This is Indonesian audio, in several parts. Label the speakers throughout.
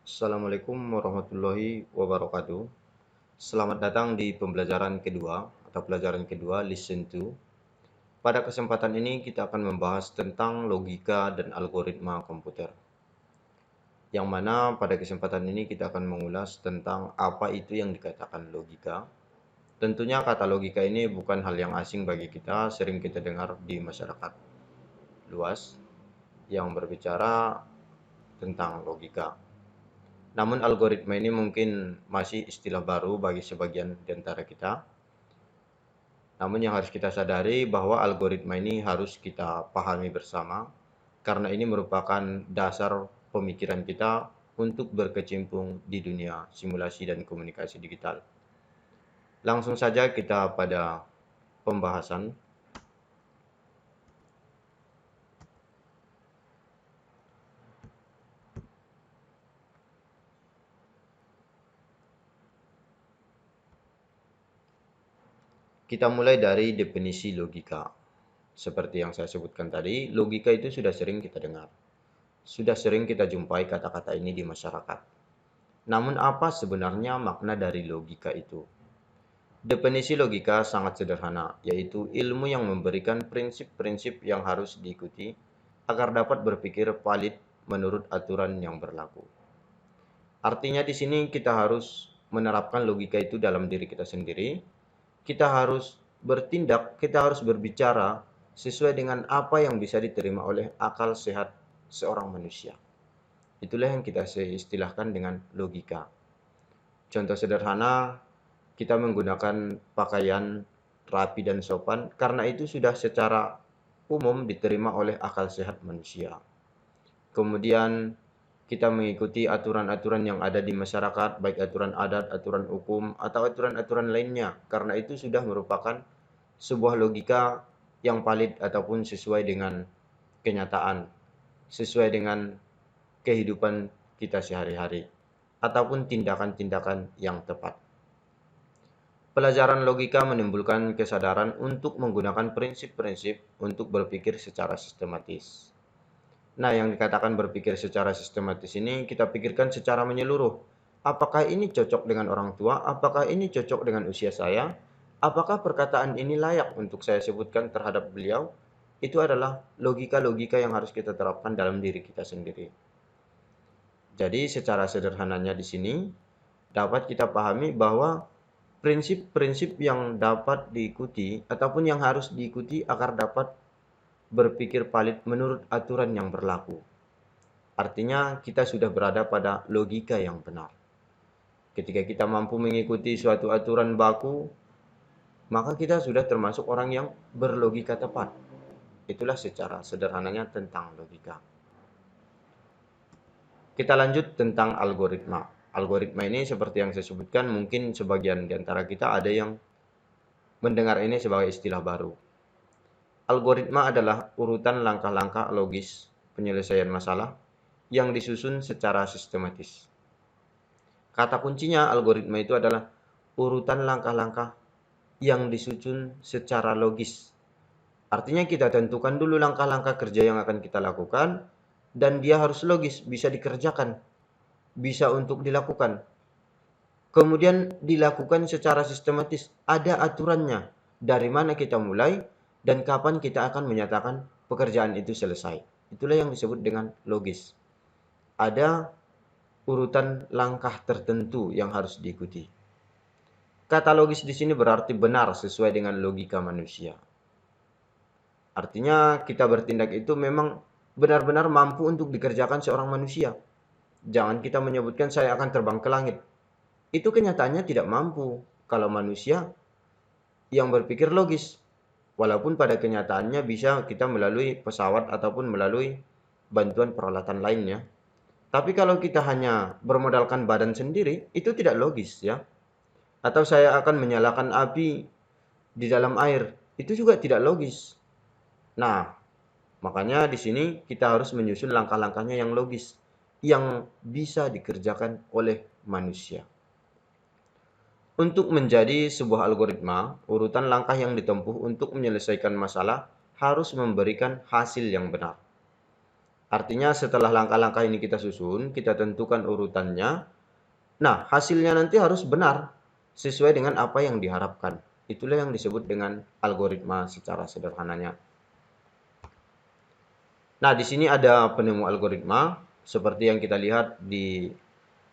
Speaker 1: Assalamualaikum warahmatullahi wabarakatuh. Selamat datang di pembelajaran kedua atau pelajaran kedua Listen to. Pada kesempatan ini kita akan membahas tentang logika dan algoritma komputer. Yang mana pada kesempatan ini kita akan mengulas tentang apa itu yang dikatakan logika. Tentunya kata logika ini bukan hal yang asing bagi kita, sering kita dengar di masyarakat luas yang berbicara tentang logika. Namun algoritma ini mungkin masih istilah baru bagi sebagian di antara kita. Namun yang harus kita sadari bahwa algoritma ini harus kita pahami bersama karena ini merupakan dasar pemikiran kita untuk berkecimpung di dunia simulasi dan komunikasi digital. Langsung saja kita pada pembahasan. Kita mulai dari definisi logika. Seperti yang saya sebutkan tadi, logika itu sudah sering kita dengar. Sudah sering kita jumpai kata-kata ini di masyarakat. Namun apa sebenarnya makna dari logika itu? Definisi logika sangat sederhana, yaitu ilmu yang memberikan prinsip-prinsip yang harus diikuti agar dapat berpikir valid menurut aturan yang berlaku. Artinya di sini kita harus menerapkan logika itu dalam diri kita sendiri. Kita harus bertindak, kita harus berbicara sesuai dengan apa yang bisa diterima oleh akal sehat seorang manusia. Itulah yang kita istilahkan dengan logika. Contoh sederhana, kita menggunakan pakaian rapi dan sopan karena itu sudah secara umum diterima oleh akal sehat manusia. Kemudian kita mengikuti aturan-aturan yang ada di masyarakat, baik aturan adat, aturan hukum, atau aturan-aturan lainnya, karena itu sudah merupakan sebuah logika yang valid ataupun sesuai dengan kenyataan, sesuai dengan kehidupan kita sehari-hari, ataupun tindakan-tindakan yang tepat. Pelajaran logika menimbulkan kesadaran untuk menggunakan prinsip-prinsip untuk berpikir secara sistematis. Nah, yang dikatakan berpikir secara sistematis ini kita pikirkan secara menyeluruh. Apakah ini cocok dengan orang tua? Apakah ini cocok dengan usia saya? Apakah perkataan ini layak untuk saya sebutkan terhadap beliau? Itu adalah logika-logika yang harus kita terapkan dalam diri kita sendiri. Jadi secara sederhananya di sini dapat kita pahami bahwa prinsip-prinsip yang dapat diikuti ataupun yang harus diikuti agar dapat berpikir valid menurut aturan yang berlaku. Artinya kita sudah berada pada logika yang benar. Ketika kita mampu mengikuti suatu aturan baku, maka kita sudah termasuk orang yang berlogika tepat. Itulah secara sederhananya tentang logika. Kita lanjut tentang algoritma. Algoritma ini seperti yang saya sebutkan, mungkin sebagian di antara kita ada yang mendengar ini sebagai istilah baru. Algoritma adalah urutan langkah-langkah logis penyelesaian masalah yang disusun secara sistematis. Kata kuncinya algoritma itu adalah urutan langkah-langkah yang disusun secara logis. Artinya kita tentukan dulu langkah-langkah kerja yang akan kita lakukan dan dia harus logis, bisa dikerjakan, bisa untuk dilakukan. Kemudian dilakukan secara sistematis, ada aturannya. Dari mana kita mulai dan kapan kita akan menyatakan pekerjaan itu selesai. Itulah yang disebut dengan logis. Ada urutan langkah tertentu yang harus diikuti. Kata logis di sini berarti benar sesuai dengan logika manusia. Artinya kita bertindak itu memang benar-benar mampu untuk dikerjakan seorang manusia. Jangan kita menyebutkan saya akan terbang ke langit. Itu kenyataannya tidak mampu kalau manusia yang berpikir logis. Walaupun pada kenyataannya bisa kita melalui pesawat ataupun melalui bantuan peralatan lainnya. Tapi kalau kita hanya bermodalkan badan sendiri, itu tidak logis ya. Atau saya akan menyalakan api di dalam air, itu juga tidak logis. Nah, makanya di sini kita harus menyusun langkah-langkahnya yang logis, yang bisa dikerjakan oleh manusia. Untuk menjadi sebuah algoritma, urutan langkah yang ditempuh untuk menyelesaikan masalah harus memberikan hasil yang benar. Artinya setelah langkah-langkah ini kita susun, kita tentukan urutannya. Nah, hasilnya nanti harus benar sesuai dengan apa yang diharapkan. Itulah yang disebut dengan algoritma secara sederhananya. Nah, di sini ada penemu algoritma seperti yang kita lihat di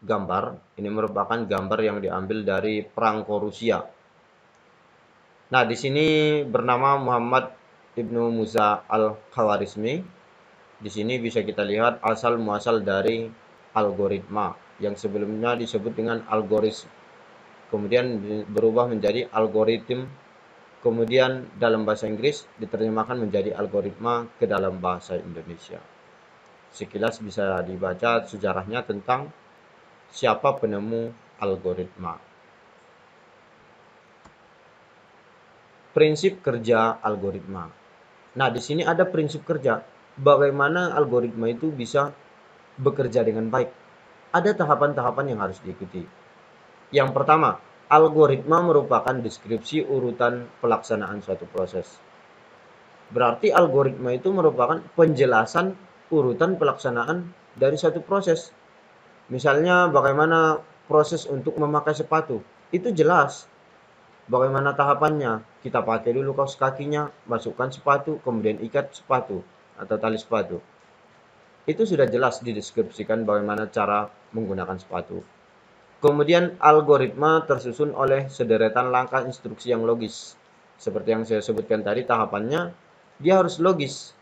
Speaker 1: gambar. Ini merupakan gambar yang diambil dari perangko Rusia. Nah, di sini bernama Muhammad Ibnu Musa Al-Khawarizmi. Di sini bisa kita lihat asal muasal dari algoritma yang sebelumnya disebut dengan algoritma, kemudian berubah menjadi algoritm, kemudian dalam bahasa Inggris diterjemahkan menjadi algoritma ke dalam bahasa Indonesia. Sekilas bisa dibaca sejarahnya tentang siapa penemu algoritma. Prinsip kerja algoritma. Nah, di sini ada prinsip kerja. Bagaimana algoritma itu bisa bekerja dengan baik. Ada tahapan-tahapan yang harus diikuti. Yang pertama, algoritma merupakan deskripsi urutan pelaksanaan suatu proses. Berarti algoritma itu merupakan penjelasan urutan pelaksanaan dari suatu proses. Misalnya bagaimana proses untuk memakai sepatu. Itu jelas. Bagaimana tahapannya? Kita pakai dulu kaos kakinya, masukkan sepatu, kemudian ikat sepatu atau tali sepatu. Itu sudah jelas dideskripsikan bagaimana cara menggunakan sepatu. Kemudian algoritma tersusun oleh sederetan langkah instruksi yang logis. Seperti yang saya sebutkan tadi, tahapannya dia harus logis.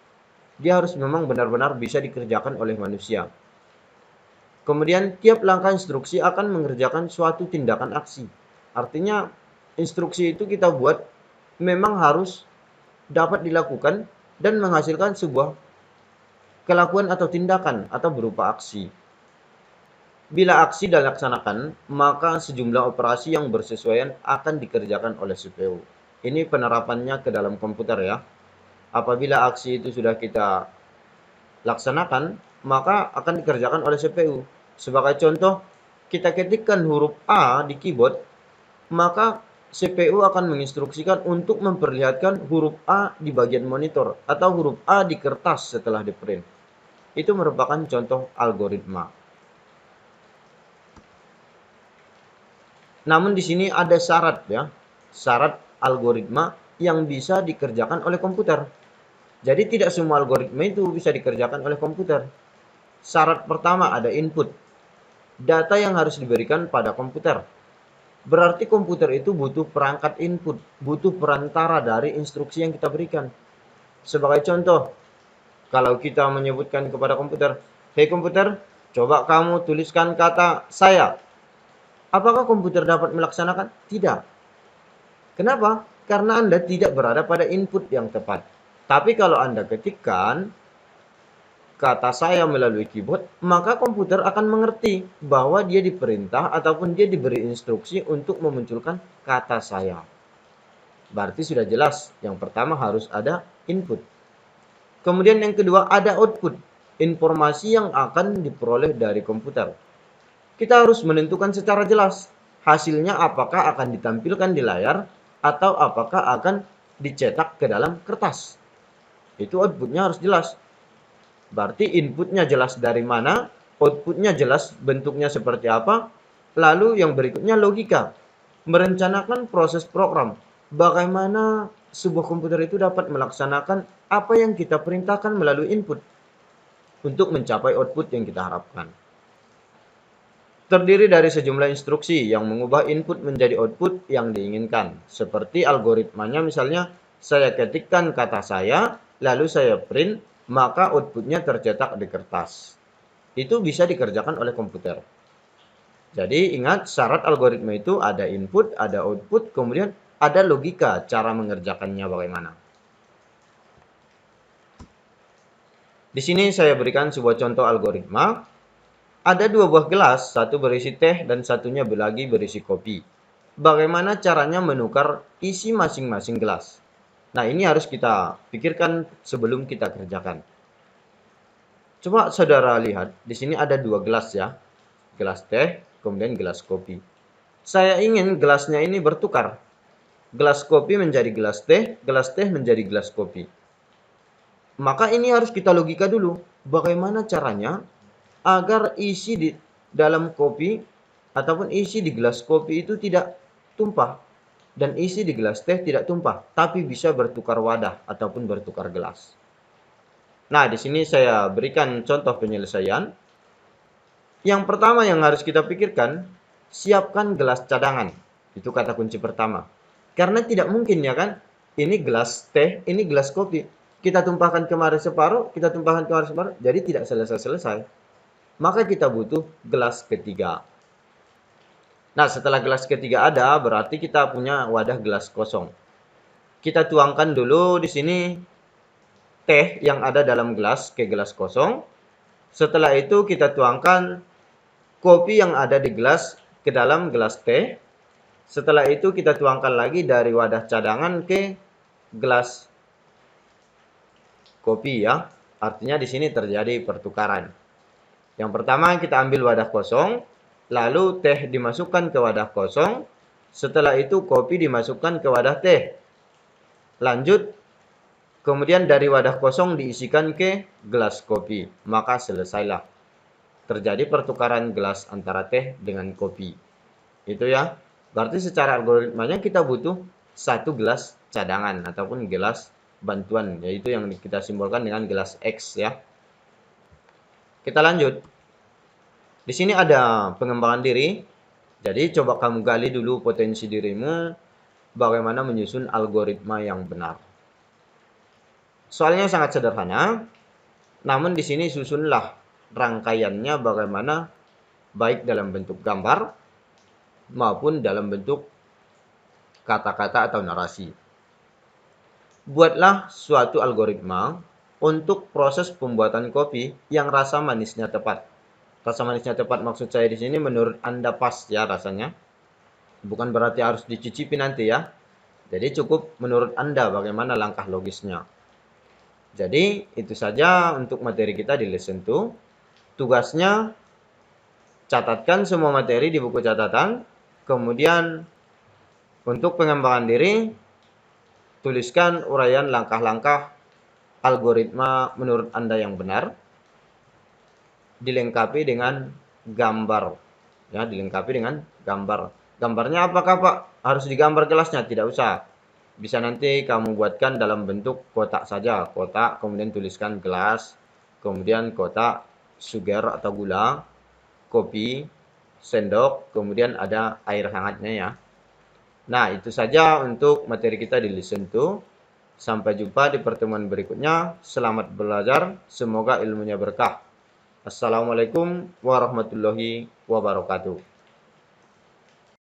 Speaker 1: Dia harus memang benar-benar bisa dikerjakan oleh manusia. Kemudian tiap langkah instruksi akan mengerjakan suatu tindakan aksi. Artinya instruksi itu kita buat memang harus dapat dilakukan dan menghasilkan sebuah kelakuan atau tindakan atau berupa aksi. Bila aksi dilaksanakan, maka sejumlah operasi yang bersesuaian akan dikerjakan oleh CPU. Ini penerapannya ke dalam komputer ya. Apabila aksi itu sudah kita laksanakan, maka akan dikerjakan oleh CPU. Sebagai contoh, kita ketikkan huruf A di keyboard, maka CPU akan menginstruksikan untuk memperlihatkan huruf A di bagian monitor atau huruf A di kertas setelah di-print. Itu merupakan contoh algoritma. Namun di sini ada syarat ya. Syarat algoritma yang bisa dikerjakan oleh komputer. Jadi tidak semua algoritma itu bisa dikerjakan oleh komputer. Syarat pertama ada input. Data yang harus diberikan pada komputer. Berarti komputer itu butuh perangkat input, butuh perantara dari instruksi yang kita berikan. Sebagai contoh, kalau kita menyebutkan kepada komputer, "Hei komputer, coba kamu tuliskan kata saya." Apakah komputer dapat melaksanakan? Tidak. Kenapa? Karena Anda tidak berada pada input yang tepat. Tapi kalau Anda ketikkan kata saya melalui keyboard, maka komputer akan mengerti bahwa dia diperintah ataupun dia diberi instruksi untuk memunculkan kata saya. Berarti sudah jelas, yang pertama harus ada input. Kemudian yang kedua ada output, informasi yang akan diperoleh dari komputer. Kita harus menentukan secara jelas, hasilnya apakah akan ditampilkan di layar atau apakah akan dicetak ke dalam kertas. Itu outputnya harus jelas. Berarti inputnya jelas dari mana, outputnya jelas bentuknya seperti apa, lalu yang berikutnya logika. Merencanakan proses program. Bagaimana sebuah komputer itu dapat melaksanakan apa yang kita perintahkan melalui input untuk mencapai output yang kita harapkan. Terdiri dari sejumlah instruksi yang mengubah input menjadi output yang diinginkan. Seperti algoritmanya misalnya, saya ketikkan kata saya, lalu saya print, maka outputnya tercetak di kertas. Itu bisa dikerjakan oleh komputer. Jadi ingat syarat algoritma itu ada input, ada output, kemudian ada logika cara mengerjakannya bagaimana. Di sini saya berikan sebuah contoh algoritma. Ada dua buah gelas, satu berisi teh dan satunya lagi berisi kopi. Bagaimana caranya menukar isi masing-masing gelas? Nah, ini harus kita pikirkan sebelum kita kerjakan. Coba saudara lihat, di sini ada dua gelas ya. Gelas teh, kemudian gelas kopi. Saya ingin gelasnya ini bertukar. Gelas kopi menjadi gelas teh menjadi gelas kopi. Maka ini harus kita logika dulu. bagaimana caranya agar isi di dalam kopi ataupun isi di gelas kopi itu tidak tumpah dan isi di gelas teh tidak tumpah, tapi bisa bertukar wadah ataupun bertukar gelas. Nah, di sini saya berikan contoh penyelesaian. Yang pertama yang harus kita pikirkan, siapkan gelas cadangan. Itu kata kunci pertama. Karena tidak mungkin ya kan, ini gelas teh, ini gelas kopi. Kita tumpahkan kemarin separuh, kita tumpahkan kemarin separuh, jadi tidak selesai-selesai. Maka kita butuh gelas ketiga. Nah, setelah gelas ketiga ada, berarti kita punya wadah gelas kosong. Kita tuangkan dulu di sini teh yang ada dalam gelas ke gelas kosong. Setelah itu kita tuangkan kopi yang ada di gelas ke dalam gelas teh. Setelah itu kita tuangkan lagi dari wadah cadangan ke gelas kopi ya. Artinya di sini terjadi pertukaran. Yang pertama kita ambil wadah kosong, lalu teh dimasukkan ke wadah kosong. Setelah itu kopi dimasukkan ke wadah teh. Lanjut, kemudian dari wadah kosong diisikan ke gelas kopi. Maka selesailah. Terjadi pertukaran gelas antara teh dengan kopi. Itu ya. Berarti secara algoritmanya kita butuh satu gelas cadangan ataupun gelas bantuan, yaitu yang kita simbolkan dengan gelas X ya. Kita lanjut. Di sini ada pengembangan diri. Jadi coba kamu gali dulu potensi dirimu, bagaimana menyusun algoritma yang benar. Soalnya sangat sederhana, namun di sini susunlah rangkaiannya bagaimana baik dalam bentuk gambar maupun dalam bentuk kata-kata atau narasi. Buatlah suatu algoritma untuk proses pembuatan kopi yang rasa manisnya tepat. Rasa manisnya tepat maksud saya di sini menurut Anda pas ya rasanya. Bukan berarti harus dicicipi nanti ya. Jadi cukup menurut Anda bagaimana langkah logisnya. Jadi itu saja untuk materi kita di lesson 2. Tugasnya catatkan semua materi di buku catatan. Kemudian untuk pengembangan diri tuliskan uraian langkah-langkah algoritma menurut Anda yang benar. Dilengkapi dengan gambar. Ya, dilengkapi dengan gambar. Gambarnya apakah Pak? Harus digambar gelasnya? Tidak usah. Bisa nanti kamu buatkan dalam bentuk kotak saja. Kotak, kemudian tuliskan gelas, kemudian kotak sugar atau gula, kopi, sendok, kemudian ada air hangatnya ya. Nah, itu saja untuk materi kita di lesson 2. Sampai jumpa di pertemuan berikutnya. Selamat belajar, semoga ilmunya berkah. Assalamualaikum warahmatullahi wabarakatuh.